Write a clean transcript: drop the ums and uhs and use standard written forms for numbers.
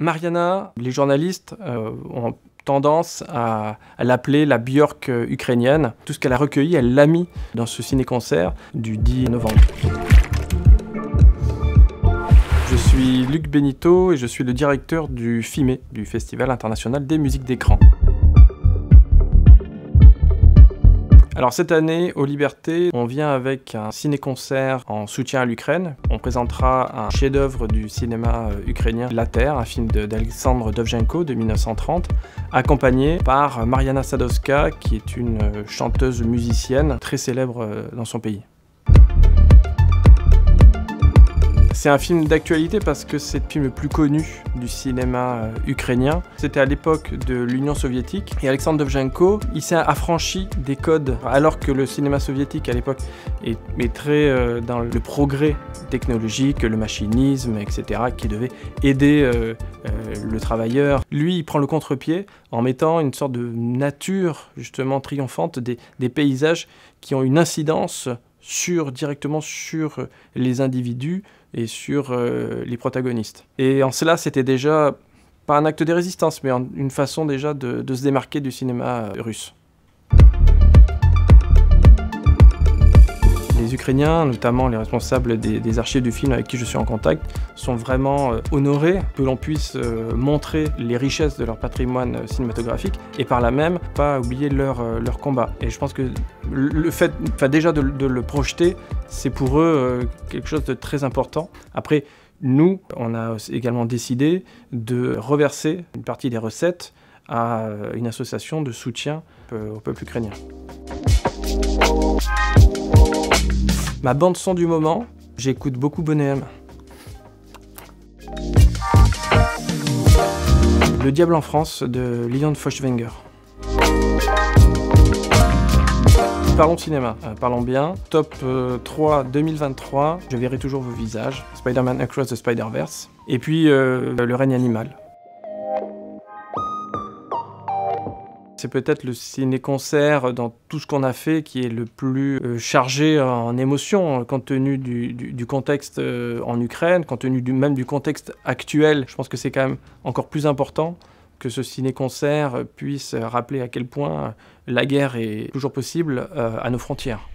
Mariana, les journalistes ont tendance à l'appeler la Björk ukrainienne. Tout ce qu'elle a recueilli, elle l'a mis dans ce ciné-concert du 10 novembre. Je suis Luc Benito et je suis le directeur du FIME, du Festival international des musiques d'écran. Alors cette année, aux Libertés, on vient avec un ciné-concert en soutien à l'Ukraine. On présentera un chef-d'œuvre du cinéma ukrainien, La Terre, un film d'Alexandre Dovzhenko de 1930, accompagné par Mariana Sadowska, qui est une chanteuse musicienne très célèbre dans son pays. C'est un film d'actualité parce que c'est le film le plus connu du cinéma ukrainien. C'était à l'époque de l'Union soviétique et Alexandre Dovzhenko, il s'est affranchi des codes alors que le cinéma soviétique à l'époque est très dans le progrès technologique, le machinisme, etc. qui devait aider le travailleur. Lui, il prend le contre-pied en mettant une sorte de nature justement triomphante des paysages qui ont une incidence directement sur les individus et sur les protagonistes. Et en cela, c'était déjà pas un acte de résistance, mais une façon déjà de se démarquer du cinéma russe. Les Ukrainiens, notamment les responsables des archives du film avec qui je suis en contact, sont vraiment honorés que l'on puisse montrer les richesses de leur patrimoine cinématographique et par là même pas oublier leur combat. Et je pense que le fait déjà de le projeter, c'est pour eux quelque chose de très important. Après, nous, on a également décidé de reverser une partie des recettes à une association de soutien au peuple ukrainien. Ma bande son du moment, j'écoute beaucoup Boney M. Le Diable en France de Leon Feuchtwanger. Parlons cinéma, parlons bien. Top 3 2023, Je verrai toujours vos visages. Spider-Man Across the Spider-Verse. Et puis Le règne animal. C'est peut-être le ciné-concert dans tout ce qu'on a fait qui est le plus chargé en émotions, compte tenu du contexte en Ukraine, compte tenu même du contexte actuel. Je pense que c'est quand même encore plus important que ce ciné-concert puisse rappeler à quel point la guerre est toujours possible à nos frontières.